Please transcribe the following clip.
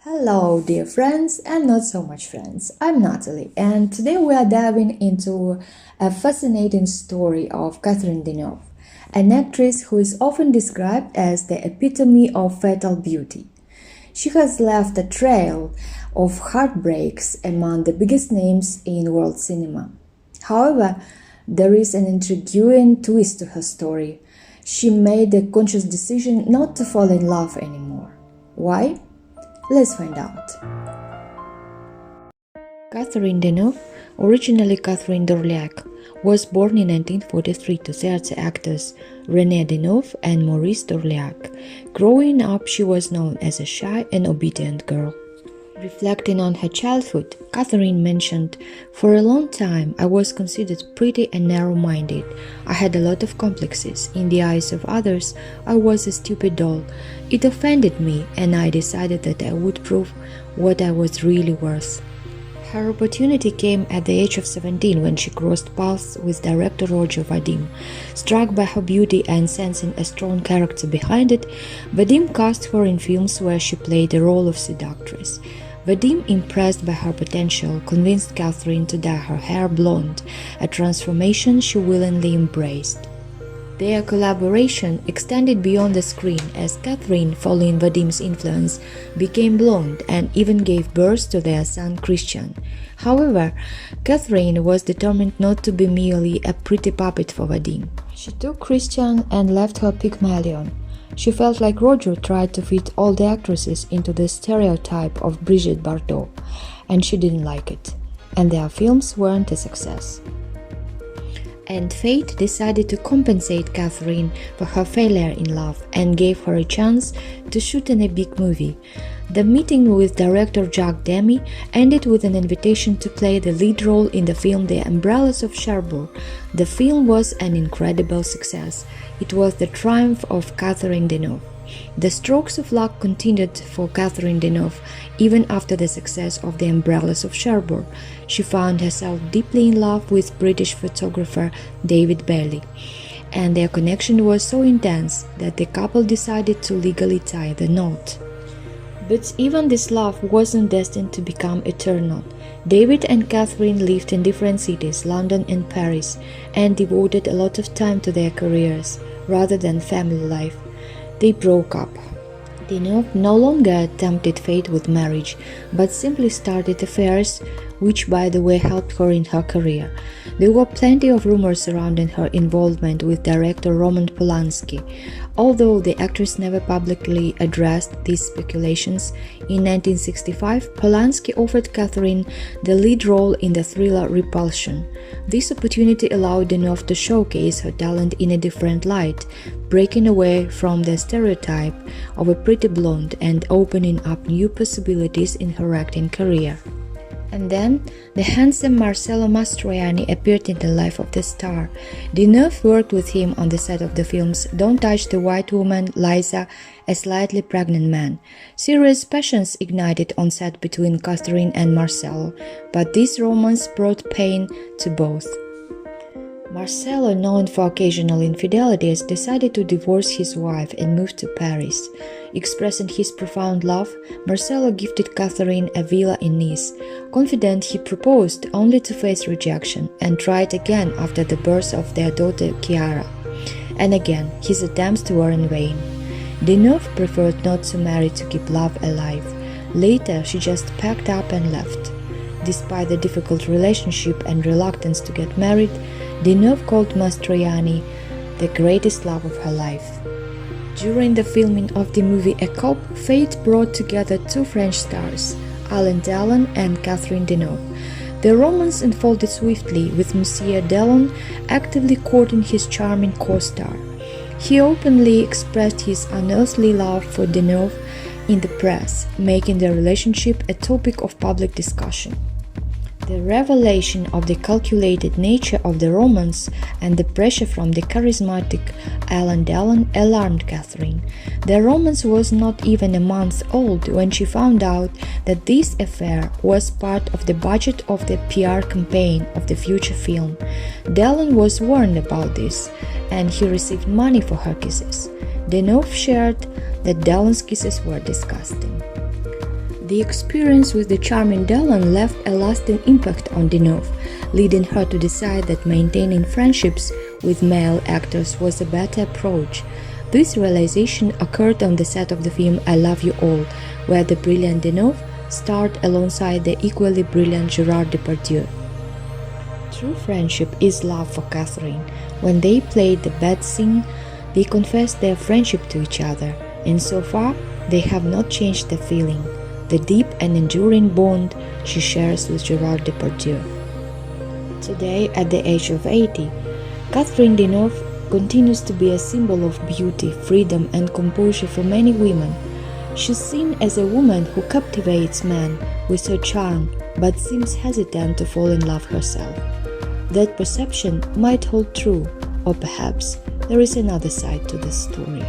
Hello, dear friends and not so much friends. I'm Natalie, and today we are diving into a fascinating story of Catherine Deneuve, an actress who is often described as the epitome of fatal beauty. She has left a trail of heartbreaks among the biggest names in world cinema. However, there is an intriguing twist to her story. She made a conscious decision not to fall in love anymore. Why? Let's find out. Catherine Deneuve, originally Catherine Dorleac, was born in 1943 to theatre actors René Deneuve and Maurice Dorleac. Growing up, she was known as a shy and obedient girl. Reflecting on her childhood, Catherine mentioned, "For a long time, I was considered pretty and narrow-minded. I had a lot of complexes. In the eyes of others, I was a stupid doll. It offended me, and I decided that I would prove what I was really worth." Her opportunity came at the age of 17 when she crossed paths with director Roger Vadim. Struck by her beauty and sensing a strong character behind it, Vadim cast her in films where she played the role of seductress. Vadim, impressed by her potential, convinced Catherine to dye her hair blonde, a transformation she willingly embraced. Their collaboration extended beyond the screen as Catherine, following Vadim's influence, became blonde and even gave birth to their son Christian. However, Catherine was determined not to be merely a pretty puppet for Vadim. She took Christian and left her Pygmalion. She felt like Roger tried to fit all the actresses into the stereotype of Brigitte Bardot, and she didn't like it, and their films weren't a success. And fate decided to compensate Catherine for her failure in love and gave her a chance to shoot in a big movie. The meeting with director Jacques Demy ended with an invitation to play the lead role in the film The Umbrellas of Cherbourg. The film was an incredible success. It was the triumph of Catherine Deneuve. The strokes of luck continued for Catherine Deneuve even after the success of The Umbrellas of Cherbourg. She found herself deeply in love with British photographer David Bailey, and their connection was so intense that the couple decided to legally tie the knot. But even this love wasn't destined to become eternal. David and Catherine lived in different cities, London and Paris, and devoted a lot of time to their careers rather than family life. They broke up. Deneuve no longer tempted fate with marriage, but simply started affairs, which by the way helped her in her career. There were plenty of rumors surrounding her involvement with director Roman Polanski. Although the actress never publicly addressed these speculations, in 1965 Polanski offered Catherine the lead role in the thriller Repulsion. This opportunity allowed Deneuve to showcase her talent in a different light, breaking away from the stereotype of a pretty blonde and opening up new possibilities in her acting career. And then, the handsome Marcello Mastroianni appeared in the life of the star. Deneuve worked with him on the set of the films Don't Touch the White Woman, Liza, A Slightly Pregnant Man. Serious passions ignited on set between Catherine and Marcello, but this romance brought pain to both. Marcello, known for occasional infidelities, decided to divorce his wife and move to Paris. Expressing his profound love, Marcello gifted Catherine a villa in Nice. Confident, he proposed only to face rejection and tried again after the birth of their daughter Chiara. And again, his attempts were in vain. Deneuve preferred not to marry to keep love alive. Later, she just packed up and left. Despite the difficult relationship and reluctance to get married, Deneuve called Mastroianni the greatest love of her life. During the filming of the movie A Cop, fate brought together two French stars, Alain Delon and Catherine Deneuve. The romance unfolded swiftly, with Monsieur Delon actively courting his charming co-star. He openly expressed his unearthly love for Deneuve in the press, making their relationship a topic of public discussion. The revelation of the calculated nature of the romance and the pressure from the charismatic Alain Delon alarmed Catherine. The romance was not even a month old when she found out that this affair was part of the budget of the PR campaign of the future film. Delon was warned about this, and he received money for her kisses. Deneuve shared that Delon's kisses were disgusting. The experience with the charming Delon left a lasting impact on Deneuve, leading her to decide that maintaining friendships with male actors was a better approach. This realization occurred on the set of the film I Love You All, where the brilliant Deneuve starred alongside the equally brilliant Gerard Depardieu. True friendship is love for Catherine. When they played the bad scene, they confessed their friendship to each other, and so far, they have not changed their feeling, the deep and enduring bond she shares with Gerard Depardieu. Today, at the age of 80, Catherine Deneuve continues to be a symbol of beauty, freedom, and composure for many women. She's seen as a woman who captivates men with her charm, but seems hesitant to fall in love herself. That perception might hold true, or perhaps there is another side to this story.